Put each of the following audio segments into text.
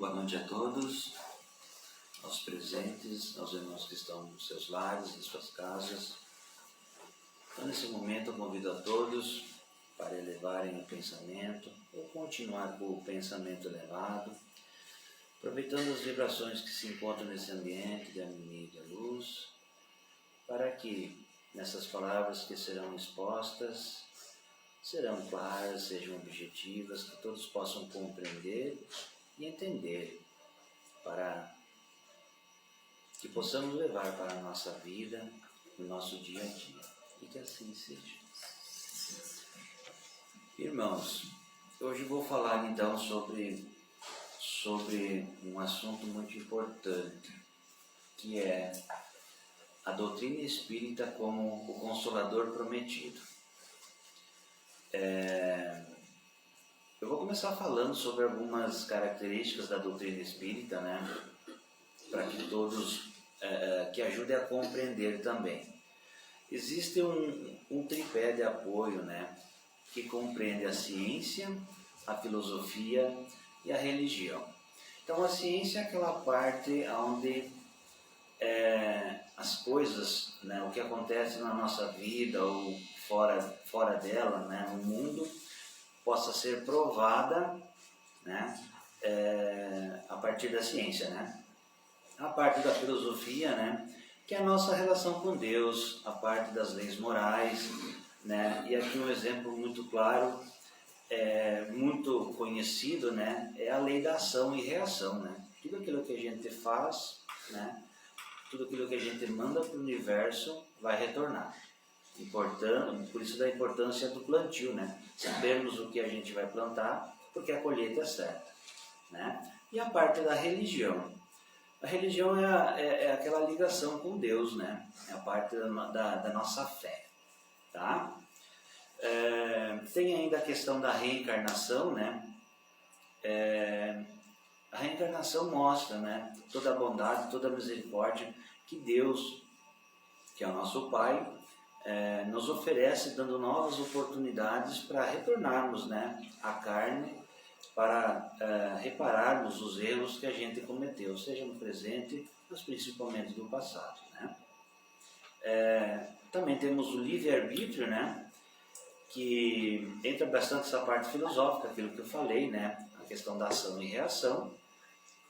Boa noite a todos, aos presentes, aos irmãos que estão nos seus lares, em suas casas. Então, nesse momento, eu convido a todos para elevarem o pensamento, ou continuar com o pensamento elevado, aproveitando as vibrações que se encontram nesse ambiente de harmonia e de luz, para que nessas palavras que serão expostas, serão claras, sejam objetivas, que todos possam compreender e entender, para que possamos levar para a nossa vida, no nosso dia a dia, e que assim seja. Irmãos, hoje vou falar então sobre um assunto muito importante, que é a doutrina espírita como o Consolador prometido. Eu vou começar falando sobre algumas características da doutrina espírita, né? Para que todos, que ajudem a compreender também. Existe um tripé de apoio, né? Que compreende a ciência, a filosofia e a religião. Então, a ciência é aquela parte onde as coisas, né? O que acontece na nossa vida ou fora dela, né? No mundo, possa ser provada, né? A partir da ciência, né? A parte da filosofia, né? Que é a nossa relação com Deus, a parte das leis morais, né? E aqui um exemplo muito claro, muito conhecido, né? É a lei da ação e reação, né? Tudo aquilo que a gente faz, né? Tudo aquilo que a gente manda para o universo vai retornar. Por isso da importância do plantio, né? Sabermos o que a gente vai plantar, porque a colheita é certa, né? E a parte da religião. A religião é aquela ligação com Deus, né? É a parte da nossa fé, tá? Tem ainda a questão da reencarnação, né? A reencarnação mostra, né? Toda a bondade, toda a misericórdia que Deus, que é o nosso Pai, nos oferece, dando novas oportunidades para retornarmos, né, à carne, para repararmos os erros que a gente cometeu, seja no presente, mas principalmente no passado, né? Também temos o livre-arbítrio, né, que entra bastante essa parte filosófica, aquilo que eu falei, né, a questão da ação e reação,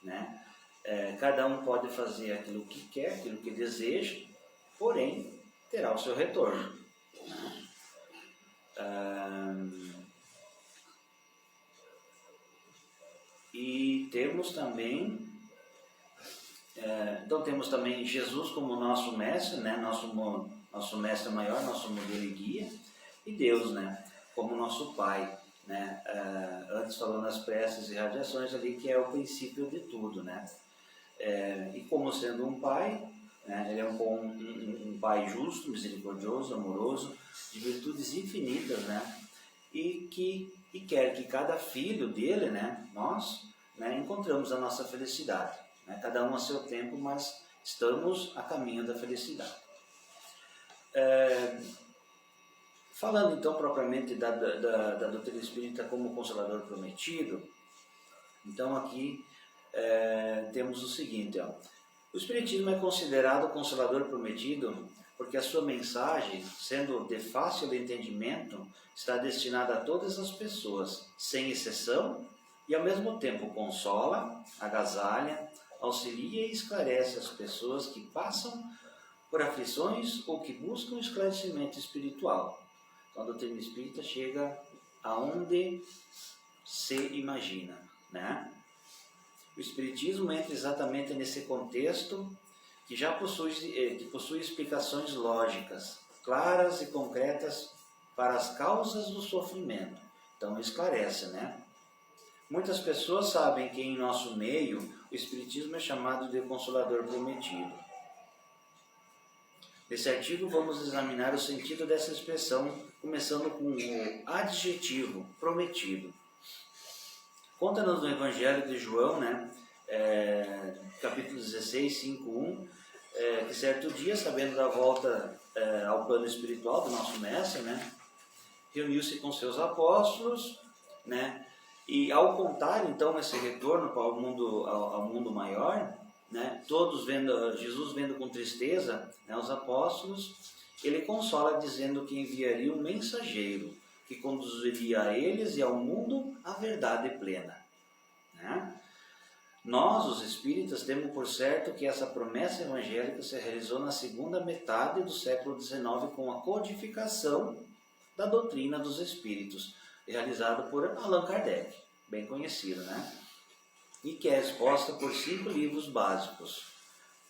né? Cada um pode fazer aquilo que quer, aquilo que deseja, porém terá o seu retorno. E temos também, temos também Jesus como nosso mestre, né? Nosso mestre maior, nosso modelo e guia, e Deus, né? Como nosso Pai, né? Antes falando nas preces e radiações ali, que é o princípio de tudo, né? E como sendo um Pai, né? Ele é um Pai justo, misericordioso, amoroso, de virtudes infinitas, né? E quer que cada filho dele, né? Nós, né? Encontramos a nossa felicidade, né? Cada um a seu tempo, mas estamos a caminho da felicidade. Falando então propriamente da doutrina espírita como Consolador prometido, então aqui temos o seguinte, ó. O Espiritismo é considerado o Consolador prometido porque a sua mensagem, sendo de fácil entendimento, está destinada a todas as pessoas, sem exceção, e ao mesmo tempo consola, agasalha, auxilia e esclarece as pessoas que passam por aflições ou que buscam esclarecimento espiritual. Então a doutrina espírita chega aonde se imagina, né? O Espiritismo entra exatamente nesse contexto que já possui explicações lógicas, claras e concretas para as causas do sofrimento. Então esclarece, né? Muitas pessoas sabem que em nosso meio o Espiritismo é chamado de Consolador prometido. Nesse artigo vamos examinar o sentido dessa expressão, começando com o adjetivo prometido. Conta-nos no Evangelho de João, né, capítulo 16, 5:1, que certo dia, sabendo da volta ao plano espiritual do nosso mestre, né, reuniu-se com seus apóstolos, né, E ao contar então esse retorno para ao mundo maior, né, todos vendo, Jesus vendo com tristeza, né, os apóstolos, ele consola dizendo que enviaria um mensageiro que conduziria a eles e ao mundo a verdade plena. Né? Nós, os espíritas, temos por certo que essa promessa evangélica se realizou na segunda metade do século XIX com a codificação da doutrina dos espíritos, realizado por Allan Kardec, bem conhecido, né? E que é exposta por 5 livros básicos.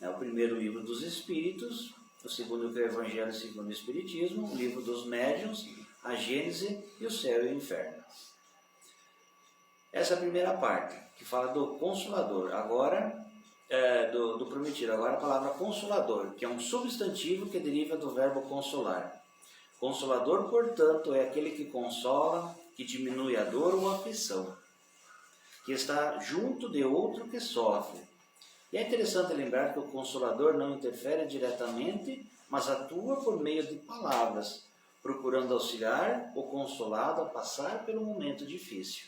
O primeiro, o Livro dos Espíritos; o segundo, que é o Evangelho segundo o Espiritismo; o Livro dos Médiuns, a Gênese e o Céu e o Inferno. Essa é a primeira parte, que fala do Consolador, agora do prometido. Agora a palavra Consolador, que é um substantivo que deriva do verbo consolar. Consolador, portanto, é aquele que consola, que diminui a dor ou a aflição, que está junto de outro que sofre. E é interessante lembrar que o Consolador não interfere diretamente, mas atua por meio de palavras, procurando auxiliar o consolado a passar pelo momento difícil.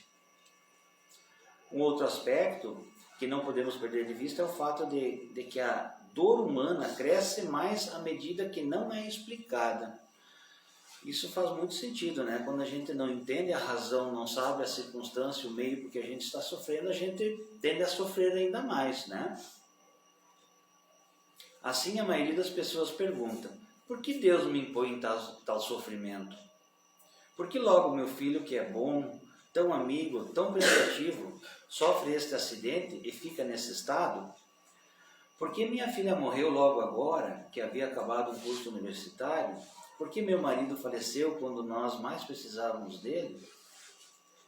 Um outro aspecto que não podemos perder de vista é o fato de que a dor humana cresce mais à medida que não é explicada. Isso faz muito sentido, né? Quando a gente não entende a razão, não sabe a circunstância, o meio porque a gente está sofrendo, a gente tende a sofrer ainda mais, né? Assim, a maioria das pessoas pergunta: por que Deus me impõe tal sofrimento? Por que logo meu filho, que é bom, tão amigo, tão prestativo, sofre este acidente e fica nesse estado? Por que minha filha morreu logo agora, que havia acabado o curso universitário? Por que meu marido faleceu quando nós mais precisávamos dele?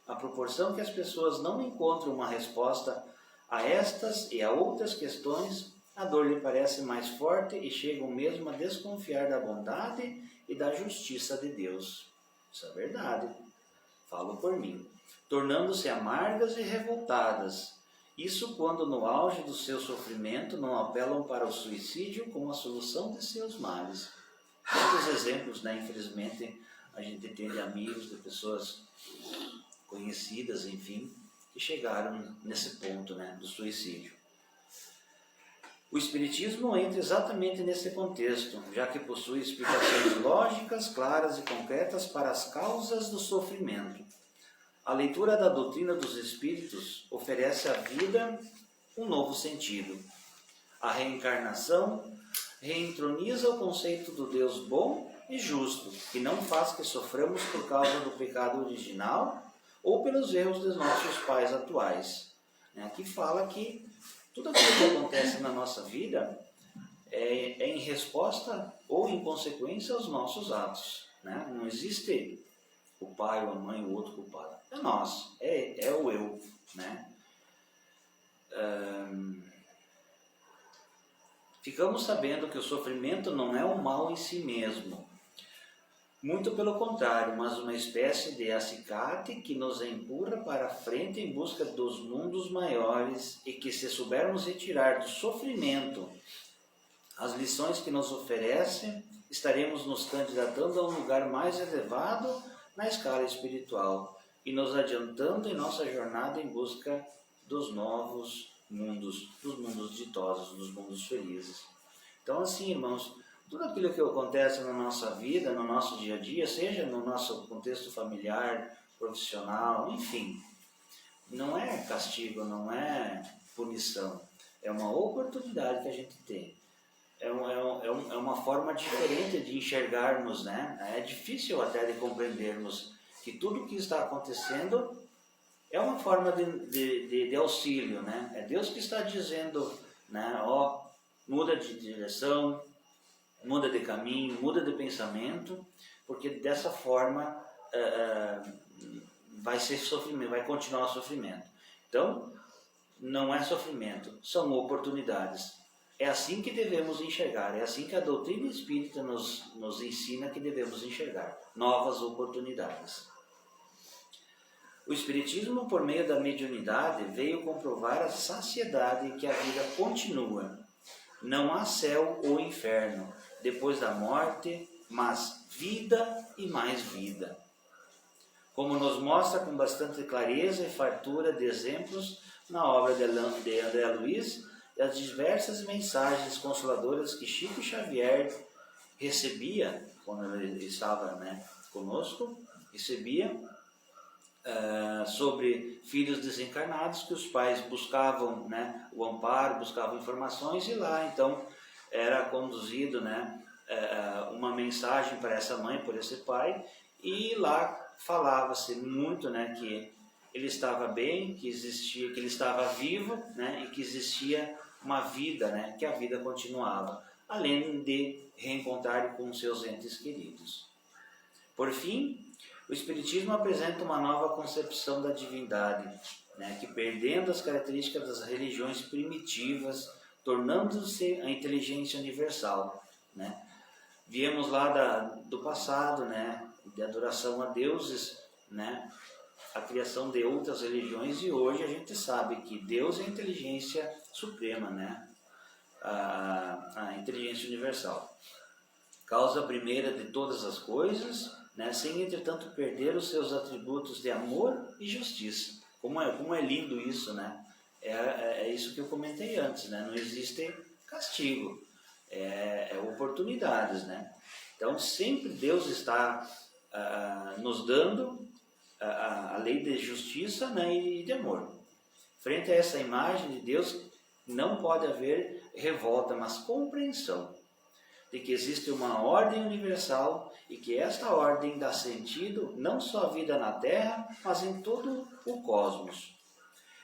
À proporção que as pessoas não encontram uma resposta a estas e a outras questões, a dor lhe parece mais forte e chegam mesmo a desconfiar da bondade e da justiça de Deus. Isso é verdade. Falo por mim. Tornando-se amargas e revoltadas. Isso quando no auge do seu sofrimento não apelam para o suicídio como a solução de seus males. Muitos exemplos, né? Infelizmente, a gente tem de amigos, de pessoas conhecidas, enfim, que chegaram nesse ponto, né, do suicídio. O Espiritismo entra exatamente nesse contexto, já que possui explicações lógicas, claras e concretas para as causas do sofrimento. A leitura da doutrina dos Espíritos oferece à vida um novo sentido. A reencarnação reentroniza o conceito do Deus bom e justo, que não faz que soframos por causa do pecado original ou pelos erros dos nossos pais atuais. Aqui fala que tudo aquilo que acontece na nossa vida é em resposta ou em consequência aos nossos atos. Né? Não existe o pai, ou a mãe, o outro culpado. É nós, é o eu. Né? Ficamos sabendo que o sofrimento não é um mal em si mesmo. Muito pelo contrário, mas uma espécie de acicate que nos empurra para frente em busca dos mundos maiores e que, se soubermos retirar do sofrimento as lições que nos oferece, estaremos nos candidatando a um lugar mais elevado na escala espiritual e nos adiantando em nossa jornada em busca dos novos mundos, dos mundos ditosos, dos mundos felizes. Então, assim, irmãos, tudo aquilo que acontece na nossa vida, no nosso dia a dia, seja no nosso contexto familiar, profissional, enfim, não é castigo, não é punição, é uma oportunidade que a gente tem. É uma forma diferente de enxergarmos, né? É difícil até de compreendermos que tudo o que está acontecendo é uma forma de auxílio, né? É Deus que está dizendo, né? Muda de direção, muda de caminho, muda de pensamento, porque dessa forma vai ser sofrimento, vai continuar o sofrimento. Então, não é sofrimento, são oportunidades. É assim que devemos enxergar, é assim que a doutrina espírita nos ensina que devemos enxergar, novas oportunidades. O Espiritismo, por meio da mediunidade, veio comprovar a saciedade que a vida continua. Não há céu ou inferno depois da morte, mas vida e mais vida. como nos mostra com bastante clareza e fartura de exemplos na obra de André Luiz e as diversas mensagens consoladoras que Chico Xavier recebia quando ele estava, conosco, recebia sobre filhos desencarnados, que os pais buscavam, o amparo, buscavam informações, e lá então era conduzido, uma mensagem para essa mãe, por esse pai, e lá falava-se muito, que ele estava bem, que existia, que ele estava vivo, e que existia uma vida, que a vida continuava, além de reencontrar com seus entes queridos. Por fim, o Espiritismo apresenta uma nova concepção da divindade, que, perdendo as características das religiões primitivas, tornando-se a inteligência universal. Viemos lá do passado, de adoração a deuses, a criação de outras religiões, e hoje a gente sabe que Deus é a inteligência suprema, a inteligência universal. Causa primeira de todas as coisas, sem entretanto perder os seus atributos de amor e justiça. Como é lindo isso, É isso que eu comentei antes, Não existe castigo, é oportunidades, Então sempre Deus está nos dando a lei de justiça, e de amor. Frente a essa imagem de Deus, não pode haver revolta, mas compreensão de que existe uma ordem universal e que esta ordem dá sentido não só à vida na Terra, mas em todo o cosmos.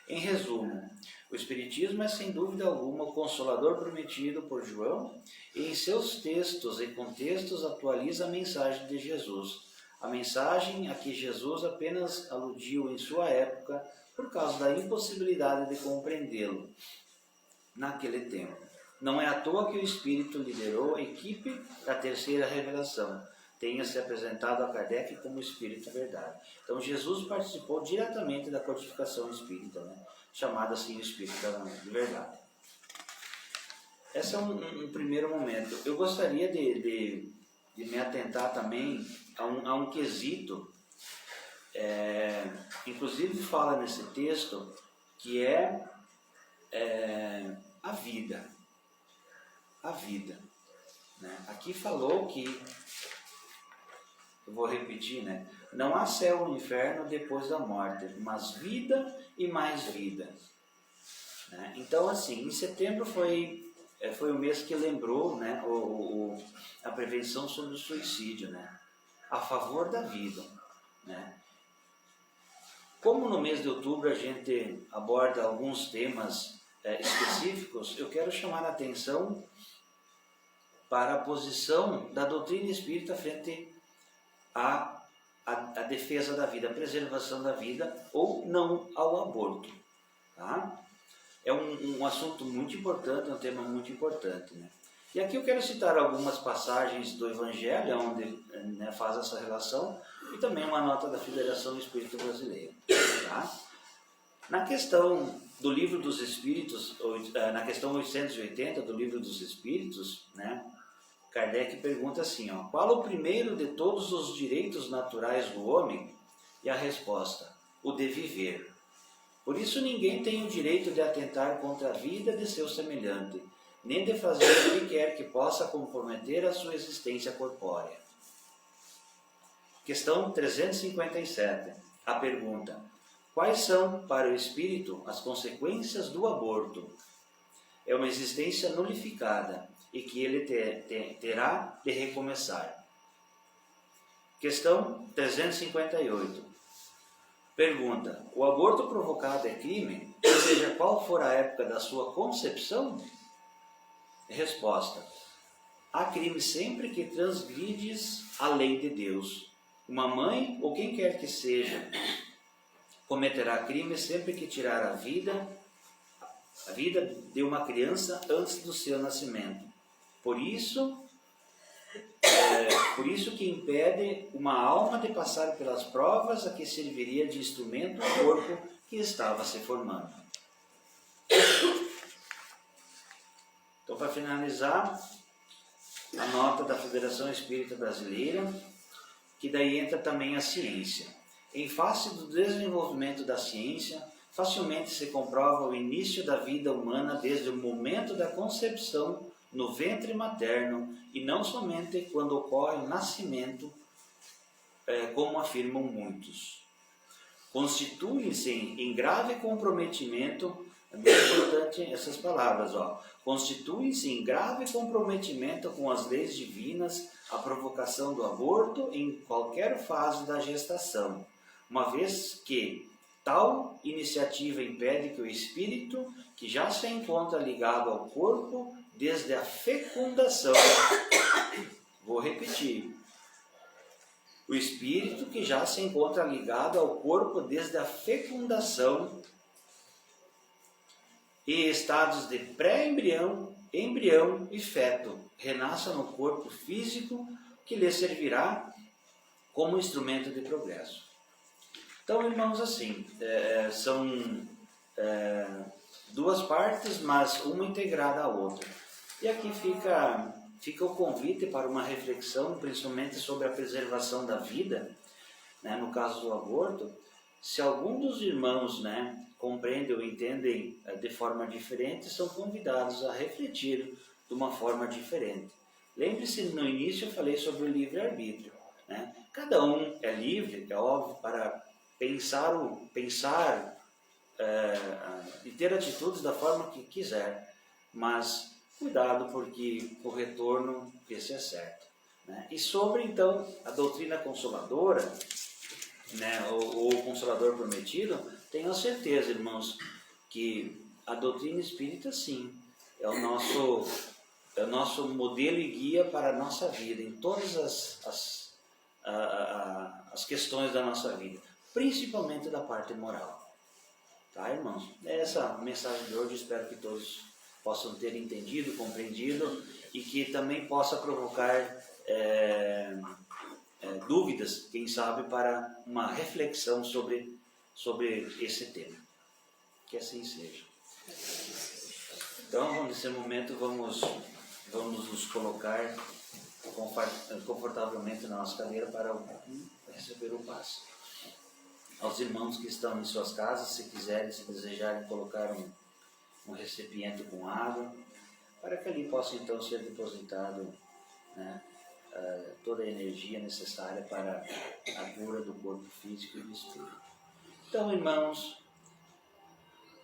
Em resumo, o Espiritismo é sem dúvida alguma o consolador prometido por João, e em seus textos e contextos atualiza a mensagem de Jesus. A mensagem a que Jesus apenas aludiu em sua época por causa da impossibilidade de compreendê-lo naquele tempo. Não é à toa que o Espírito liderou a equipe da terceira revelação, tenha se apresentado a Kardec como Espírito Verdade. Então Jesus participou diretamente da codificação espírita, chamada assim o Espírito de Verdade. Esse é um primeiro momento. Eu gostaria de me atentar também a um quesito, inclusive fala nesse texto, que é a vida. A vida. Aqui falou que, eu vou repetir, não há céu ou inferno depois da morte, mas vida e mais vida. Então, assim, em setembro foi o mês que lembrou a prevenção sobre o suicídio, a favor da vida. Como no mês de outubro a gente aborda alguns temas específicos, eu quero chamar a atenção para a posição da doutrina espírita frente à defesa da vida, à preservação da vida ou não ao aborto. Tá? É um assunto muito importante, é um tema muito importante. E aqui eu quero citar algumas passagens do Evangelho, onde faz essa relação, e também uma nota da Federação Espírita Brasileira. Tá? Na questão do Livro dos Espíritos, na questão 880 do Livro dos Espíritos, Kardec pergunta assim, qual o primeiro de todos os direitos naturais do homem? E a resposta, o de viver. Por isso ninguém tem o direito de atentar contra a vida de seu semelhante, nem de fazer o que quer que possa comprometer a sua existência corpórea. Questão 357. A pergunta, quais são para o espírito as consequências do aborto? É uma existência nulificada e que ele terá de recomeçar. Questão 358. Pergunta, o aborto provocado é crime, seja qual for a época da sua concepção? Resposta, há crime sempre que transgrides a lei de Deus. Uma mãe, ou quem quer que seja, cometerá crime sempre que tirar a vida de uma criança antes do seu nascimento. Por isso que impede uma alma de passar pelas provas a que serviria de instrumento o corpo que estava se formando. Então, para finalizar, a nota da Federação Espírita Brasileira, que daí entra também a ciência. Em face do desenvolvimento da ciência, facilmente se comprova o início da vida humana desde o momento da concepção no ventre materno e não somente quando ocorre o nascimento, como afirmam muitos. Constituem-se em grave comprometimento, é muito importante essas palavras, constituem-se em grave comprometimento com as leis divinas a provocação do aborto em qualquer fase da gestação, uma vez que tal iniciativa impede que o espírito, que já se encontra ligado ao corpo desde a fecundação, vou repetir, o espírito que já se encontra ligado ao corpo desde a fecundação e estados de pré-embrião, embrião e feto, renasça no corpo físico que lhe servirá como instrumento de progresso. Então, irmãos, assim, são duas partes, mas uma integrada à outra. E aqui fica o convite para uma reflexão, principalmente sobre a preservação da vida, né, no caso do aborto. Se algum dos irmãos, né, compreendem ou entendem de forma diferente, são convidados a refletir de uma forma diferente. Lembre-se, no início eu falei sobre o livre-arbítrio, né? Cada um é livre, é óbvio, para pensar e ter atitudes da forma que quiser, mas cuidado, porque o retorno esse é certo, né? E sobre, então, a doutrina consoladora, né, ou o Consolador Prometido, tenham certeza, irmãos, que a doutrina espírita, sim, é o nosso modelo e guia para a nossa vida, em todas as questões da nossa vida, principalmente da parte moral. Tá, irmãos? Essa mensagem de hoje, espero que todos possam ter entendido, compreendido e que também possa provocar dúvidas, quem sabe, para uma reflexão sobre esse tema. Que assim seja. Então, nesse momento, vamos nos colocar confortavelmente na nossa cadeira para receber o passe. Aos irmãos que estão em suas casas, se quiserem, se desejarem, colocar um recipiente com água, para que ali possa então ser depositado, né, toda a energia necessária para a cura do corpo físico e do espírito. Então, irmãos,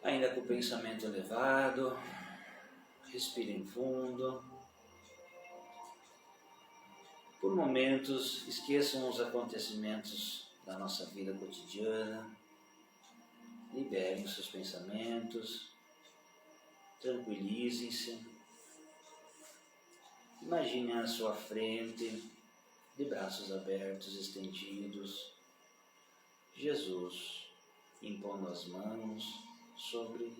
ainda com o pensamento elevado, respirem fundo. Por momentos, esqueçam os acontecimentos da nossa vida cotidiana, liberem os seus pensamentos, tranquilizem-se. Imaginem à sua frente, de braços abertos, estendidos, Jesus impondo as mãos sobre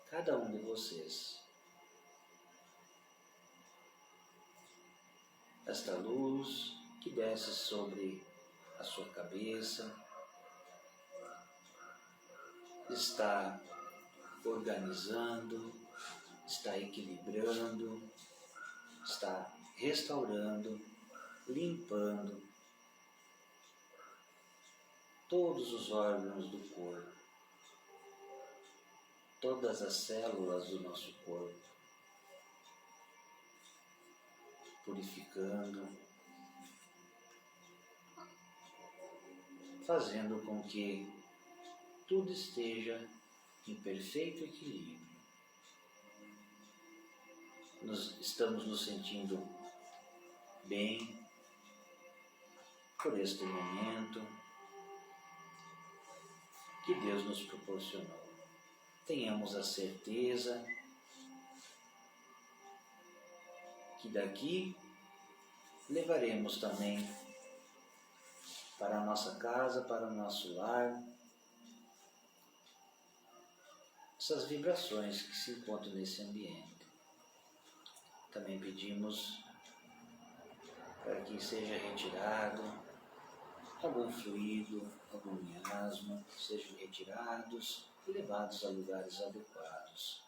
cada um de vocês. Esta luz que desce sobre a sua cabeça está organizando, está equilibrando, está restaurando, limpando todos os órgãos do corpo, todas as células do nosso corpo, purificando, fazendo com que tudo esteja em perfeito equilíbrio. Estamos nos sentindo bem por este momento que Deus nos proporcionou. Tenhamos a certeza que daqui levaremos também para a nossa casa, para o nosso lar, essas vibrações que se encontram nesse ambiente. Também pedimos para que seja retirado algum fluido, algum miasma, sejam retirados e levados a lugares adequados.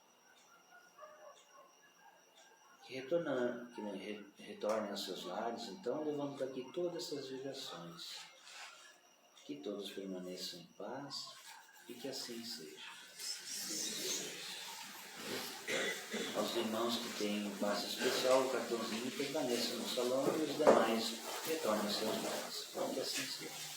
Que retornem aos seus lares, então, levando daqui todas essas vibrações Que todos permaneçam em paz e que assim seja. Aos irmãos que têm um passe especial, o cartãozinho permaneça no salão e os demais retornem aos seus lares. Que assim seja.